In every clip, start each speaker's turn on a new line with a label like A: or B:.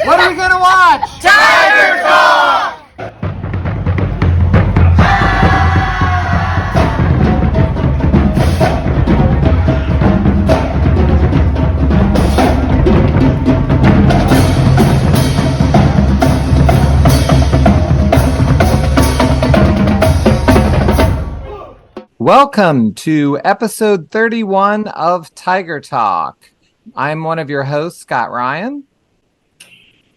A: What are we going to watch?
B: Tiger Talk!
A: Welcome to episode 31 of Tiger Talk. I'm one of your hosts, Scott Ryan.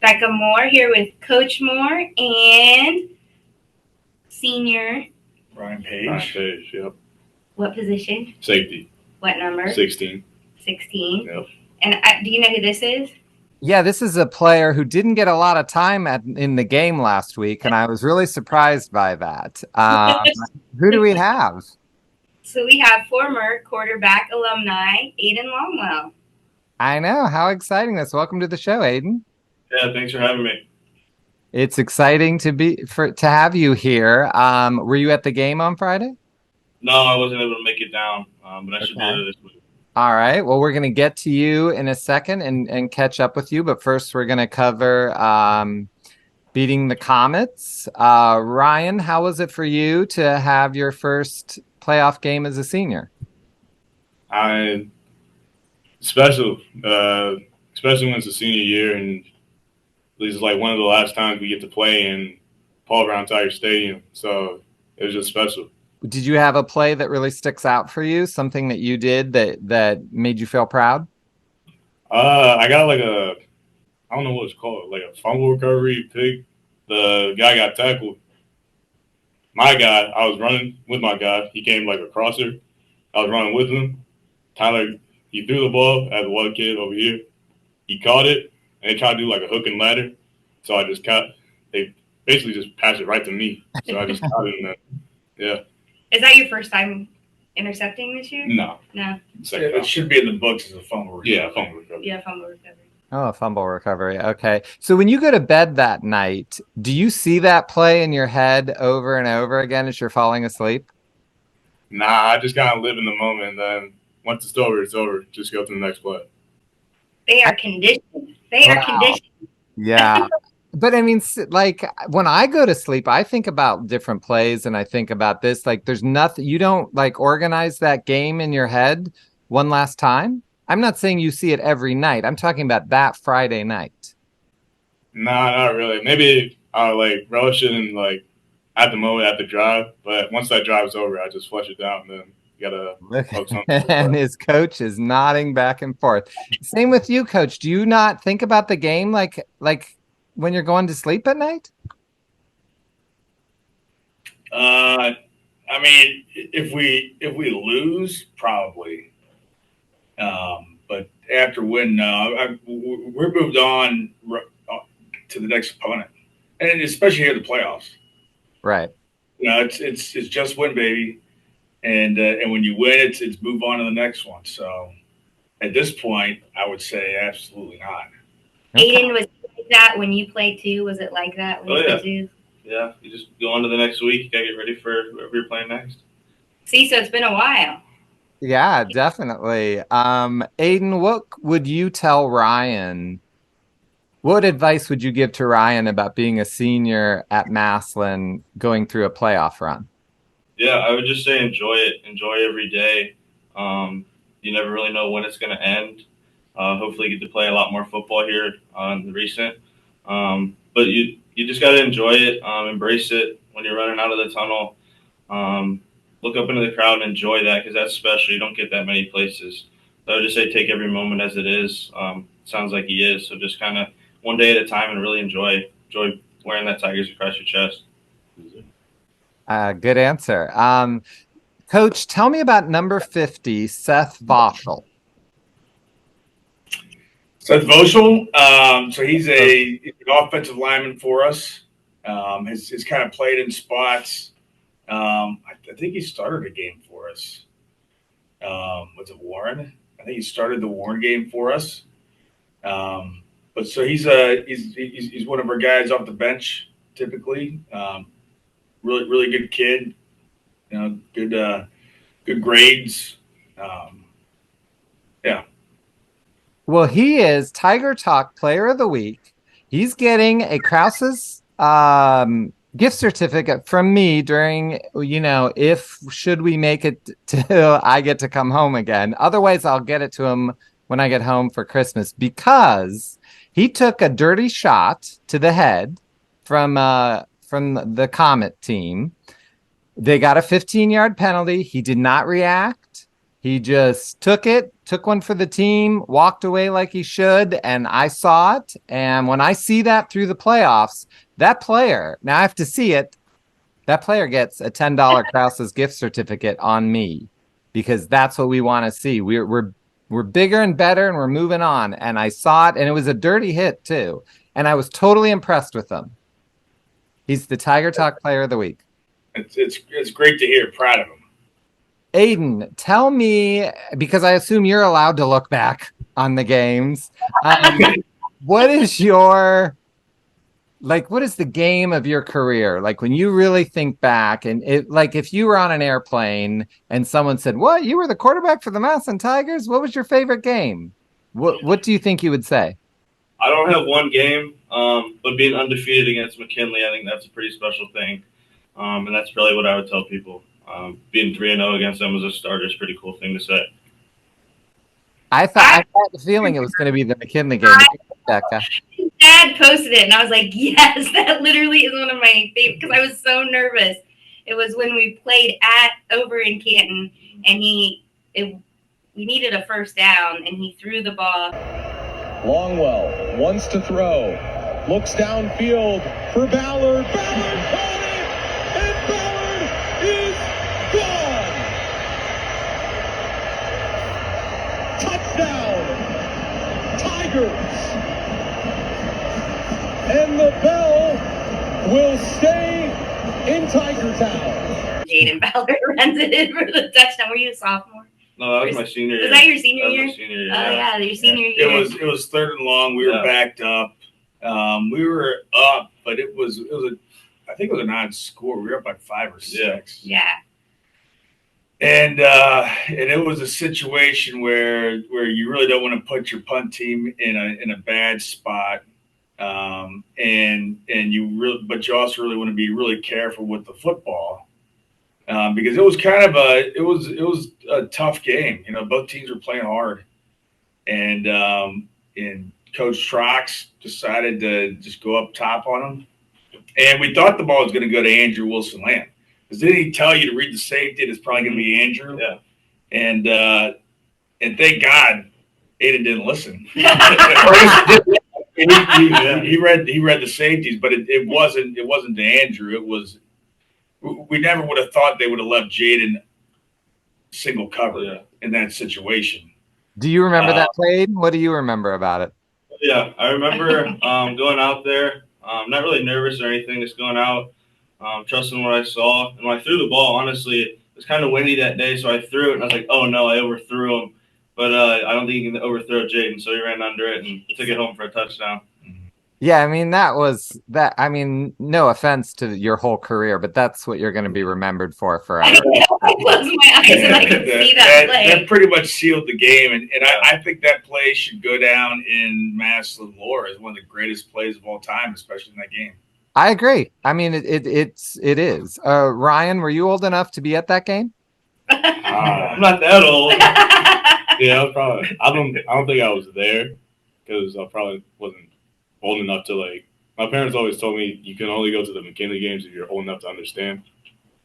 C: Becca Moore here with Coach Moore and senior
D: Ryan Page.
B: Ryan Page, yep.
C: What position?
B: Safety.
C: What number?
B: 16.
C: 16.
B: Yep.
C: And do you know who this is?
A: Yeah, this is a player who didn't get a lot of time in the game last week, and I was really surprised by that. Who do we have?
C: So we have former quarterback alumni, Aiden Longwell.
A: I know. How exciting this. Welcome to the show, Aiden.
B: Yeah, thanks for having me.
A: It's exciting to have you here. Were you at the game on Friday?
B: No, I wasn't able to make it down, but I should be there this week.
A: All right. Well, we're going to get to you in a second and catch up with you. But first, we're going to cover beating the Comets. Ryan, how was it for you to have your first playoff game as a senior?
B: Special, especially when it's a senior year, and this is like one of the last times we get to play in Paul Brown Tiger Stadium. So it was just special.
A: Did you have a play that really sticks out for you? Something that you did that made you feel proud?
B: I got I don't know what it's called, like a fumble recovery pick. The guy got tackled. My guy, I was running with my guy. He came like a crosser. I was running with him. Tyler, he threw the ball at the one kid over here. He caught it, and they tried to do like a hook and ladder. So I just they basically just passed it right to me. So I just caught it in there. Yeah.
C: Is that your first time intercepting this year?
B: No.
D: It should be in the books as a fumble recovery.
B: Yeah, fumble recovery.
C: Yeah, fumble recovery.
A: Oh, fumble recovery. Okay. So when you go to bed that night, do you see that play in your head over and over again as you're falling asleep?
B: Nah, I just kind of live in the moment. And then once it's over, it's over. Just go to the next play.
C: They are conditioned. Conditioned.
A: Yeah. But I mean, like when I go to sleep, I think about different plays and I think about this. Like there's nothing, you don't like organize that game in your head one last time. I'm not saying you see it every night. I'm talking about that Friday night.
B: Nah, not really. Maybe I'll like relish it and like at the moment at the drive. But once that drive's over, I just flush it down and then you gotta focus on
A: and his coach is nodding back and forth. Same with you, coach. Do you not think about the game like when you're going to sleep at night?
D: I mean, if we lose, probably. But after win, no. We're moved on to the next opponent, and especially here in the playoffs.
A: Right.
D: You know, it's just win, baby, and when you win, it's move on to the next one. So at this point, I would say absolutely not.
C: Aiden, was it like that when you played too? Was it like that when you played too?
B: Yeah, you just go on to the next week. You gotta get ready for whoever you're playing next.
C: See, so it's been a while.
A: Yeah, definitely. Aiden, what would you tell Ryan? What advice would you give to Ryan about being a senior at Massillon going through a playoff run?
B: Yeah, I would just say enjoy it. Enjoy every day. You never really know when it's going to end. Hopefully get to play a lot more football here in the recent. But you just got to enjoy it, embrace it when you're running out of the tunnel. Look up into the crowd and enjoy that because that's special. You don't get that many places. So I would just say take every moment as it is. Sounds like he is. So just kind of one day at a time and really enjoy wearing that Tigers across your chest.
A: Good answer. Coach, tell me about number 50, Seth Voschel.
D: Seth Voschel, so he's an offensive lineman for us. Has kind of played in spots. I think he started a game for us. Was it Warren? I think he started the Warren game for us. But so he's one of our guys off the bench typically. Really good kid. You know, good grades. Yeah.
A: Well, he is Tiger Talk Player of the Week. He's getting a Krause's gift certificate from me during, if should we make it till I get to come home again. Otherwise, I'll get it to him when I get home for Christmas because he took a dirty shot to the head from the Comet team. They got a 15-yard penalty. He did not react. He just took one for the team, walked away like he should, and I saw it. And when I see that through the playoffs, that player, now I have to see it, that player gets a $10 Krause's gift certificate on me because that's what we want to see. We're bigger and better, and we're moving on. And I saw it, and it was a dirty hit too. And I was totally impressed with him. He's the Tiger Talk Player of the Week.
D: It's great to hear. Proud of him.
A: Aiden, tell me, because I assume you're allowed to look back on the games. What is the game of your career? Like when you really think back and if you were on an airplane and someone said, "What, you were the quarterback for the Massillon Tigers? What was your favorite game?" What do you think you would say?
B: I don't have one game, but being undefeated against McKinley, I think that's a pretty special thing. And that's probably what I would tell people. Being 3-0 against them as a starter is a pretty cool thing to say.
A: I had the feeling it was going to be the McKinley game. Becca.
C: Dad posted it, and I was like, yes, that literally is one of my favorites because I was so nervous. It was when we played over in Canton, and we needed a first down, and he threw the ball.
E: Longwell wants to throw, looks downfield for Ballard. Ballard caught it, and Ballard is gone. Touchdown, Tigers. And the bell will stay in Tiger Town.
C: Jaden Ballard runs it in for the touchdown. Were you a sophomore?
B: No, that was my senior year.
C: Was that your senior year?
B: My senior year.
C: Oh yeah, your senior year.
D: It was third and long. We were backed up. We were up, but I think it was a non-score. We were up by 5 or 6.
C: Yeah.
D: And it was a situation where you really don't want to put your punt team in a bad spot. But you also really want to be really careful with the football because it was a tough game. Both teams were playing hard, and Coach Trox decided to just go up top on them, and we thought the ball was going to go to Andrew Wilson-Lamb because didn't he tell you to read the safety? It's probably going to be Andrew.
B: Yeah,
D: and thank God Aiden didn't listen. He read the safeties, but it wasn't to Andrew. It was we never would have thought they would have left Jaden single cover in that situation.
A: Do you remember that play? What do you remember about it?
B: Yeah, I remember going out there, not really nervous or anything, just going out, trusting what I saw. And when I threw the ball, honestly, it was kind of windy that day, so I threw it, and I was like, oh no, I overthrew him. But I don't think you can overthrow Jaden, so he ran under it and took it home for a touchdown.
A: Yeah, I mean, I mean, no offense to your whole career, but that's what you're going to be remembered for forever.
C: I closed my eyes and I could see that play.
D: That pretty much sealed the game. And I think that play should go down in Massillon lore as one of the greatest plays of all time, especially in that game.
A: I agree. I mean, it is. Ryan, were you old enough to be at that game?
B: I'm not that old.
F: Yeah, I don't think I was there because I probably wasn't old enough to my parents always told me you can only go to the McKinley games if you're old enough to understand.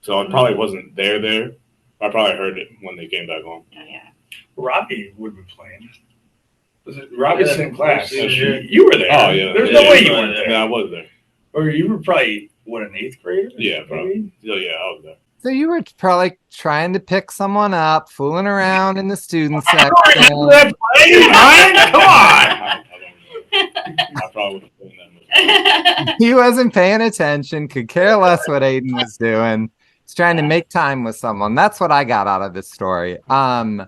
F: So I probably wasn't there. I probably heard it when they came back home.
C: Oh, yeah.
D: Robbie would be playing. Was it Robbie's in class?
B: Yeah.
D: You were there.
F: Oh, yeah.
D: There's no way you weren't there.
F: Yeah, I was there.
D: Or you were probably, an 8th grader?
F: Yeah, probably. Yeah, I was there.
A: So you were probably trying to pick someone up, fooling around in the student section.
D: Come on!
F: I probably would have played that much.
A: He wasn't paying attention, could care less what Aiden was doing. He's trying to make time with someone. That's what I got out of this story. I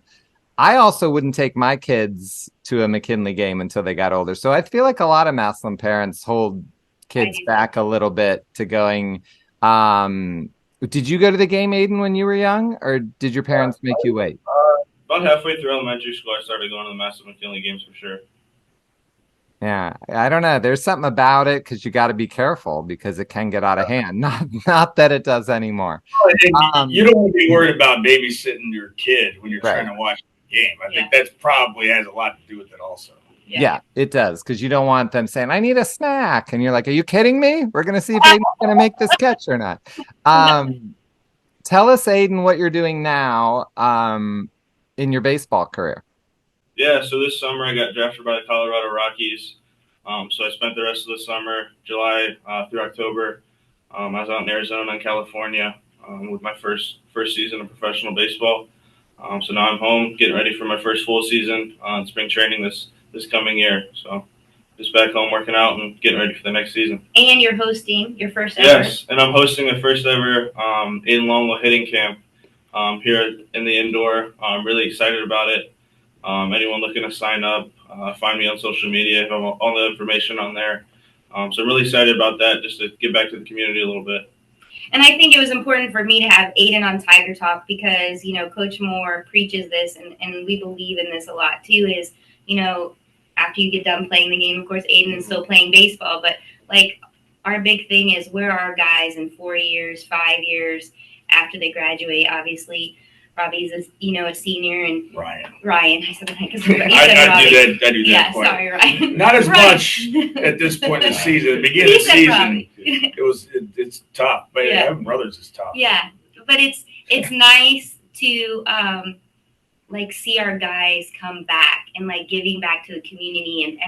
A: also wouldn't take my kids to a McKinley game until they got older. So I feel like a lot of Massillon parents hold kids back a little bit to going. Did you go to the game, Aiden, when you were young, or did your parents make you wait?
B: About halfway through elementary school, I started going to the Massillon McKinley games for sure.
A: Yeah, I don't know. There's something about it because you got to be careful because it can get out of hand. Not that it does anymore.
D: You don't want to be worried about babysitting your kid when you're
A: Right.
D: trying to watch the game. I think that probably has a lot to do with it also.
A: Yeah, it does because you don't want them saying, "I need a snack," and you're like, "Are you kidding me? We're gonna see if Aiden's gonna make this catch or not." Tell us, Aiden, what you're doing now in your baseball career.
B: Yeah, so this summer I got drafted by the Colorado Rockies. So I spent the rest of the summer, July through October. I was out in Arizona and California with my first season of professional baseball. So now I'm home, getting ready for my first full season on spring training this coming year. So just back home working out and getting ready for the next season.
C: And you're hosting your first ever.
B: Yes, and I'm hosting the first ever Aiden Longwell hitting camp here in the indoor. I'm really excited about it. Anyone looking to sign up, find me on social media. I have all the information on there. So I'm really excited about that, just to get back to the community a little bit.
C: And I think it was important for me to have Aiden on Tiger Talk because, you know, Coach Moore preaches this, and we believe in this a lot too, is, you know, after you get done playing the game, of course, Aiden is still playing baseball, but like our big thing is where are our guys in 4 years, 5 years after they graduate? Obviously, Robbie's a senior, and Ryan. I said that because I
D: do that.
C: Yeah, sorry, Ryan.
D: Not as much at this point in the season. At the beginning of the season, it's tough. But having brothers is tough.
C: Yeah, but it's nice to like see our guys come back and like giving back to the community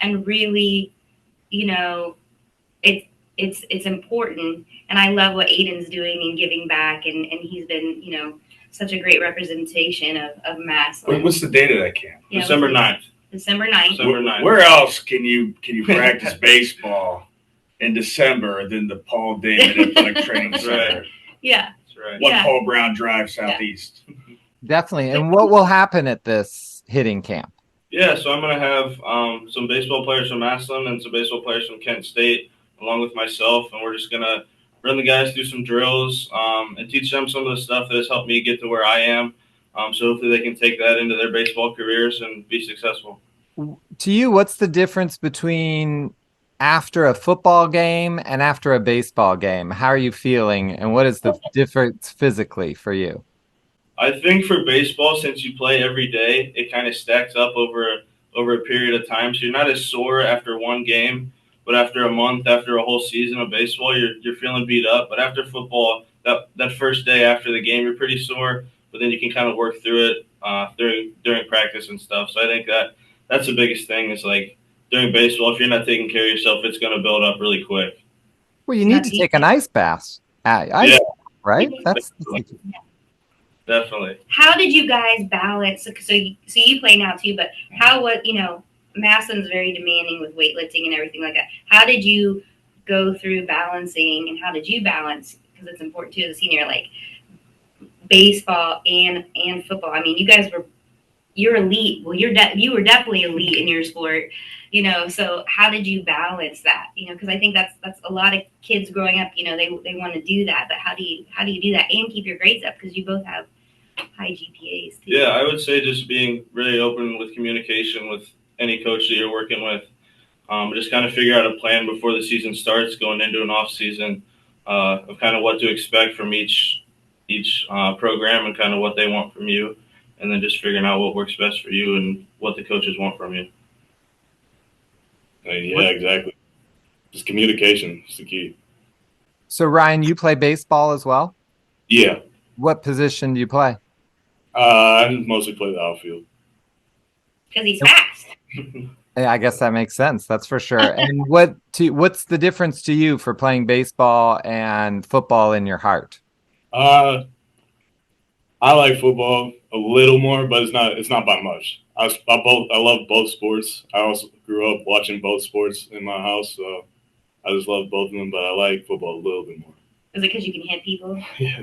C: and really, you know, it's important, and I love what Aiden's doing and giving back, and he's been, you know, such a great representation of Massillon.
D: What's the date of that camp?
C: Yeah,
B: December 9th.
C: December 9th.
B: December 9th.
D: Where else can you practice baseball in December than the Paul Damon Athletic Training Center?
B: Right.
C: Yeah.
B: That's right.
D: One Paul Brown Drive Southeast.
A: Definitely. And what will happen at this hitting camp?
B: Yeah, so I'm going to have some baseball players from Massillon and some baseball players from Kent State, along with myself, and we're just going to run the guys through some drills and teach them some of the stuff that has helped me get to where I am. So hopefully they can take that into their baseball careers and be successful.
A: To you, what's the difference between after a football game and after a baseball game? How are you feeling, and what is the difference physically for you?
B: I think for baseball, since you play every day, it kind of stacks up over a period of time. So you're not as sore after one game, but after a month, after a whole season of baseball, you're feeling beat up. But after football, that first day after the game, you're pretty sore, but then you can kind of work through it during practice and stuff. So I think that's the biggest thing is, like, during baseball, if you're not taking care of yourself, it's going to build up really quick.
A: Well, you need to take an ice bath. Right? That's
B: definitely.
C: How did you guys balance? So you play now too, but Massillon's very demanding with weightlifting and everything like that. How did you go through balancing, and how did you balance, because it's important too as a senior, like baseball and football? I mean, you're elite. Well, you were definitely elite in your sport, you know. So how did you balance that? You know, because I think that's a lot of kids growing up. You know, they want to do that, but how do you do that and keep your grades up, because you both have high GPAs too?
B: Yeah, I would say just being really open with communication with any coach that you're working with. Just kind of figure out a plan before the season starts, going into an off season, of kind of what to expect from each program and kind of what they want from you, and then just figuring out what works best for you and what the coaches want from you.
F: Yeah, exactly. Just communication is the key.
A: So, Ryan, you play baseball as well?
F: Yeah.
A: What position do you play?
F: I mostly play the outfield.
C: Because he's fast.
A: Yeah, I guess that makes sense. That's for sure. And what's the difference to you for playing baseball and football in your heart?
F: I like football a little more, but it's not by much. I love both sports. I also grew up watching both sports in my house, so I just love both of them. But I like football a little bit more.
C: Is it because you can hit people?
F: Yeah.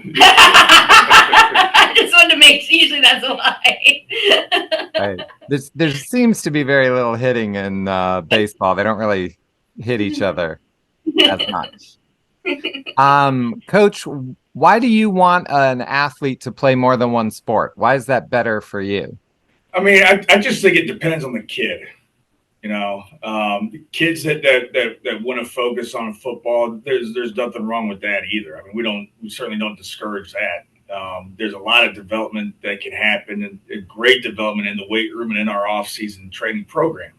C: I just wanted to make sure. Usually that's a lie.
A: Right. There seems to be very little hitting in baseball. They don't really hit each other as much. Coach, why do you want an athlete to play more than one sport? Why is that better for you?
D: I mean, I just think it depends on the kid. Kids that want to focus on football, there's nothing wrong with that either. I mean, we certainly don't discourage that. There's a lot of development that can happen, and great development in the weight room and in our off-season training program.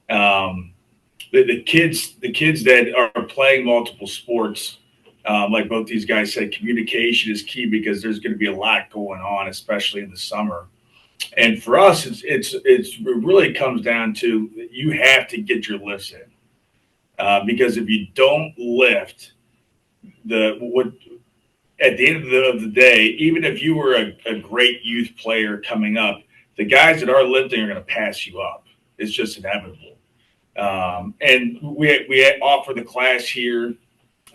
D: The kids that are playing multiple sports, like both these guys said, communication is key because there's going to be a lot going on, especially in the summer. And for us, it really comes down to you have to get your lifts in, because if you don't lift, at the end of the day, even if you were a great youth player coming up, the guys that are lifting are going to pass you up. It's just inevitable. And we offer the class here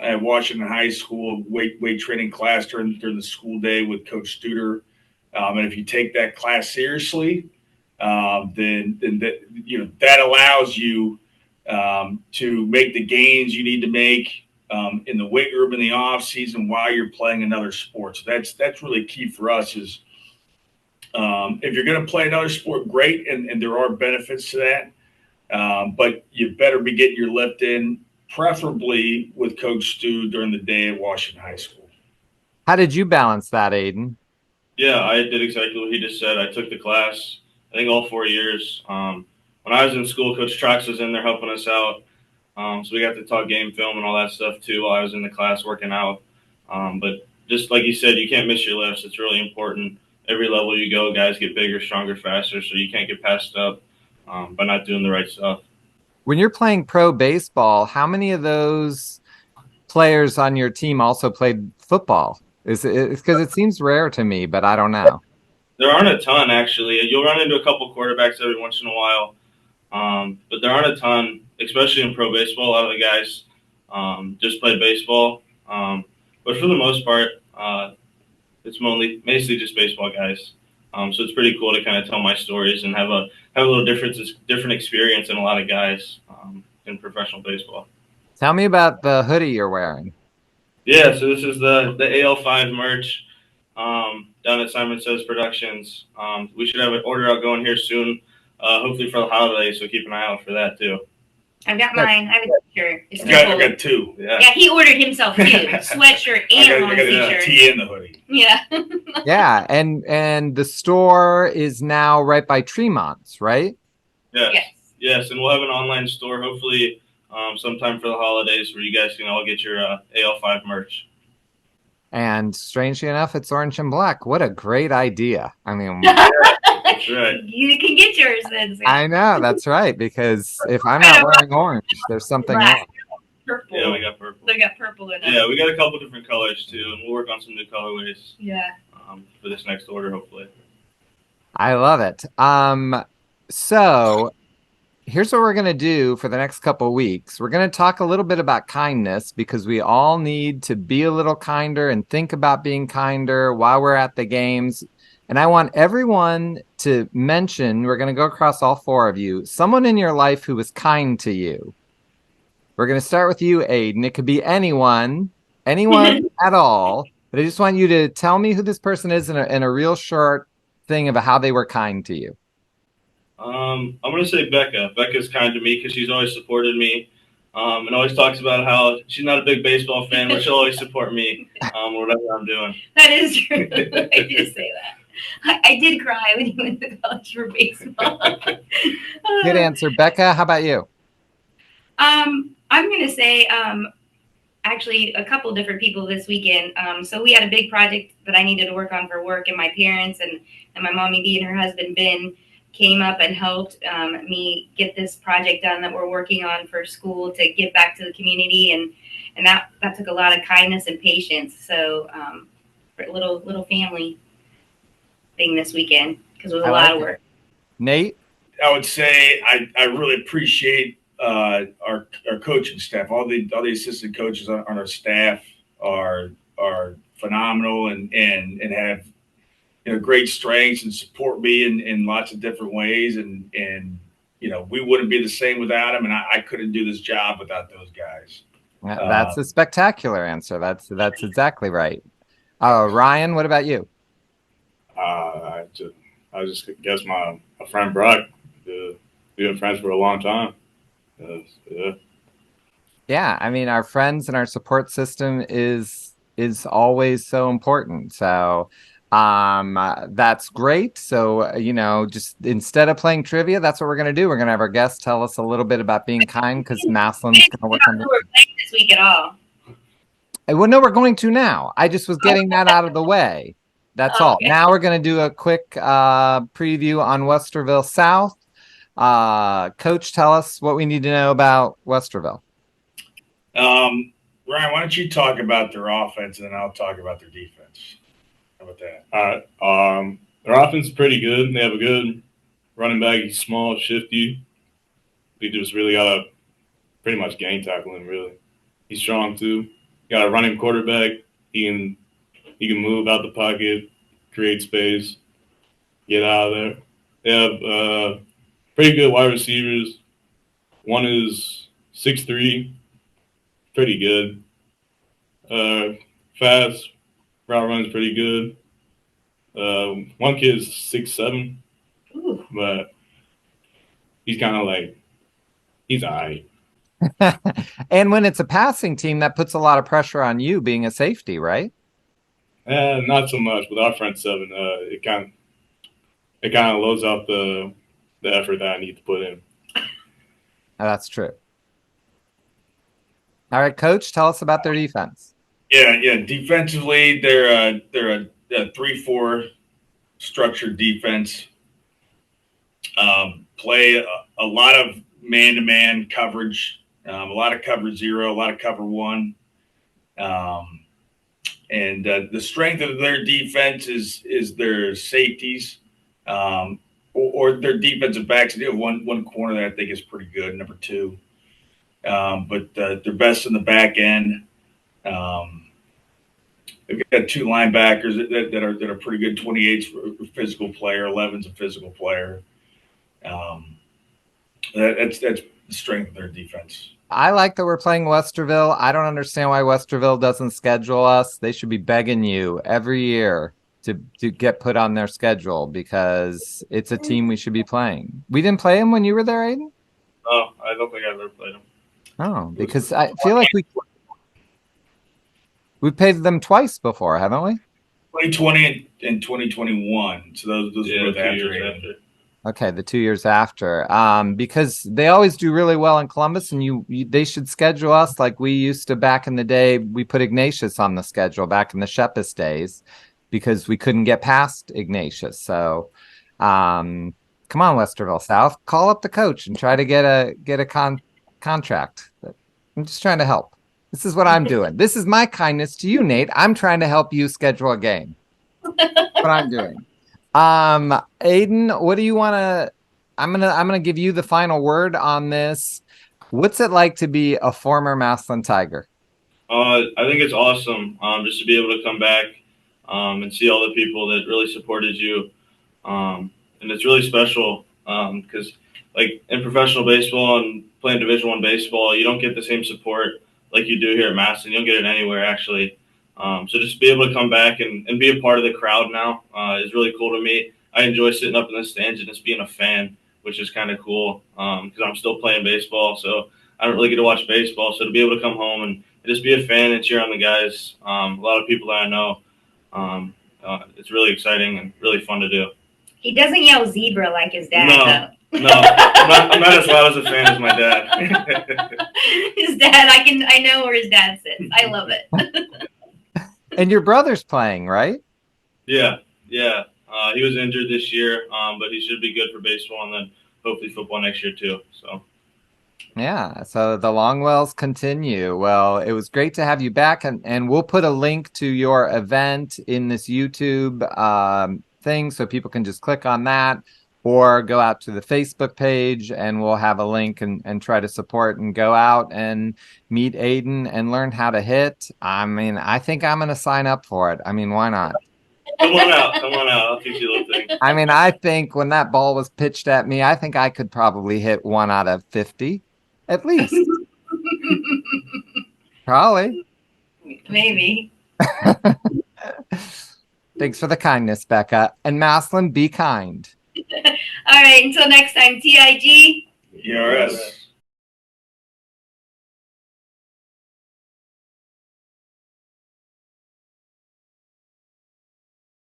D: at Washington High School, weight training class during the school day with Coach Studer. And if you take that class seriously, then that allows you to make the gains you need to make in the weight room in the off season while you're playing another sport. So that's really key for us. Is if you're going to play another sport, great, and there are benefits to that. But you better be getting your lift in, preferably with Coach Stu during the day at Washington High School.
A: How did you balance that, Aiden?
B: Yeah, I did exactly what he just said. I took the class, I think all 4 years. When I was in school, Coach Trax was in there helping us out. So we got to talk game film and all that stuff too while I was in the class working out. But just like you said, you can't miss your lifts. It's really important. Every level you go, guys get bigger, stronger, faster, so you can't get passed up by not doing the right stuff.
A: When you're playing pro baseball, how many of those players on your team also played football? It's because it seems rare to me, but I don't know.
B: There aren't a ton, actually. You'll run into a couple quarterbacks every once in a while, but there aren't a ton, especially in pro baseball. A lot of the guys just play baseball, but for the most part, it's mostly just baseball guys. So it's pretty cool to kind of tell my stories and have a little different experience than a lot of guys in professional baseball.
A: Tell me about the hoodie you're wearing.
B: Yeah, so this is the AL5 merch down at Simon Says Productions. We should have an order out going here soon, hopefully for the holidays, so keep an eye out for that too.
C: I've got mine. I have a t-shirt. It's
D: I got two.
B: Yeah.
C: Yeah, he ordered himself two. Sweatshirt and
D: I got
C: t-shirt.
D: a tee in the hoodie.
C: Yeah.
A: Yeah, and the store is now right by Tremont's, right?
B: Yes, and we'll have an online store hopefully sometime for the holidays where you guys can all get your AL5 merch.
A: And strangely enough, it's orange and black. What a great idea. I mean,
B: That's right.
C: You can get yours then. So.
A: I know, that's right, because if I'm not wearing orange, there's something wrong.
C: Purple.
B: Yeah, we got purple.
C: They got purple in it.
B: Yeah, we got a couple different colors too, and we'll work on some new colorways.
C: Yeah.
B: For this next order, hopefully.
A: I love it. So here's what we're going to do for the next couple of weeks. We're going to talk a little bit about kindness because we all need to be a little kinder and think about being kinder while we're at the games. And I want everyone to mention, we're going to go across all four of you, someone in your life who was kind to you. We're going to start with you, Aiden. It could be anyone at all. But I just want you to tell me who this person is in a real short thing about how they were kind to you. I'm
B: going to say Becca. Becca's kind to me because she's always supported me and always talks about how she's not a big baseball fan, but she'll always support me whatever I'm doing.
C: That is true. I did say that. I did cry when you went to college for baseball.
A: Good answer. Becca, how about you?
C: I'm going to say actually a couple different people this weekend. So we had a big project that I needed to work on for work, and my parents and my mommy B and her husband Ben came up and helped me get this project done that we're working on for school to give back to the community, and that took a lot of kindness and patience. So for a little family thing this weekend because it was a lot of work.
A: Nate?
D: I would say I really appreciate our coaching staff. All the assistant coaches on our staff are phenomenal and have great strengths and support me in lots of different ways. And we wouldn't be the same without them. And I couldn't do this job without those guys.
A: That's a spectacular answer. That's exactly right. Ryan, what about you?
F: I just guess my friend Brock, the we've been friends for a long time. Yeah.
A: Yeah, I mean, our friends and our support system is always so important. So that's great. So just instead of playing trivia, that's what we're going to do. We're going to have our guests tell us a little bit about being kind, because Maslin's going to work on
C: Who we're playing this week at all?
A: well, no, we're going to now. I just was getting that out of the way. That's all.
C: Okay.
A: Now we're going to do a quick preview on Westerville South. Coach, tell us what we need to know about Westerville.
D: Ryan, why don't you talk about their offense and then I'll talk about their defense? How about that?
F: All right. Their offense is pretty good. They have a good running back. He's small, shifty. They just really got to pretty much gang tackle him, really. He's strong, too. Got a running quarterback. He can move out the pocket, create space, get out of there. They have pretty good wide receivers. One is 6'3", pretty good. Fast, route runs pretty good. One kid's 6'7", but he's kind of like, he's all right.
A: And when it's a passing team, that puts a lot of pressure on you being a safety, right?
F: Not so much with our front seven. It kind of loads out the effort that I need to put in.
A: That's true. All right, Coach, tell us about their defense.
D: Yeah. Defensively, they're a 3-4 structured defense. Play a lot of man-to-man coverage, a lot of cover 0, a lot of cover 1. And the strength of their defense is their safeties, or their defensive backs. They have one corner that I think is pretty good, number 2. But they're best in the back end. They've got 2 linebackers that are pretty good. 28's a physical player, 11's a physical player. That's the strength of their defense.
A: I like that we're playing Westerville. I don't understand why Westerville doesn't schedule us. They should be begging you every year to get put on their schedule, because it's a team we should be playing. We didn't play them when you were there, Aiden?
B: Oh, I don't think I've ever played them.
A: Oh, because I feel like we played them twice before, haven't we?
D: 2020 and 2021. So those
B: Yeah,
D: were
B: 2
D: after.
B: years after.
A: Okay, the 2 years after. Because they always do really well in Columbus, and they should schedule us like we used to back in the day. We put Ignatius on the schedule back in the Shepis days because we couldn't get past Ignatius. So, come on, Westerville South, call up the coach and try to get a contract. I'm just trying to help. This is what I'm doing. This is my kindness to you, Nate. I'm trying to help you schedule a game. That's what I'm doing. Aiden, what do you want to? I'm gonna give you the final word on this. What's it like to be a former Massillon Tiger?
B: I think it's awesome, just to be able to come back, and see all the people that really supported you, and it's really special, because like in professional baseball and playing Division I baseball, you don't get the same support like you do here at Massillon. You don't get it anywhere, actually. So just to be able to come back and be a part of the crowd now is really cool to me. I enjoy sitting up in the stands and just being a fan, which is kind of cool, because I'm still playing baseball, so I don't really get to watch baseball. So to be able to come home and just be a fan and cheer on the guys, a lot of people that I know, it's really exciting and really fun to do.
C: He doesn't yell zebra like his dad, though.
B: No, I'm not as loud as a fan as my dad.
C: His dad, I know where his dad sits. I love it.
A: And your brother's playing, right?
B: Yeah. He was injured this year, but he should be good for baseball and then hopefully football next year too. So.
A: Yeah, so the Longwells continue. Well, it was great to have you back, and we'll put a link to your event in this YouTube thing so people can just click on that or go out to the Facebook page, and we'll have a link and try to support and go out and meet Aiden and learn how to hit. I mean, I think I'm going to sign up for it. I mean, why not?
B: Come on out. I'll teach you a little thing.
A: I mean, I think when that ball was pitched at me, I think I could probably hit 1 out of 50. At least. Probably.
C: Maybe.
A: Thanks for the kindness, Becca. And Maslin, be kind.
C: All right, until next time, TIG.
D: ERS.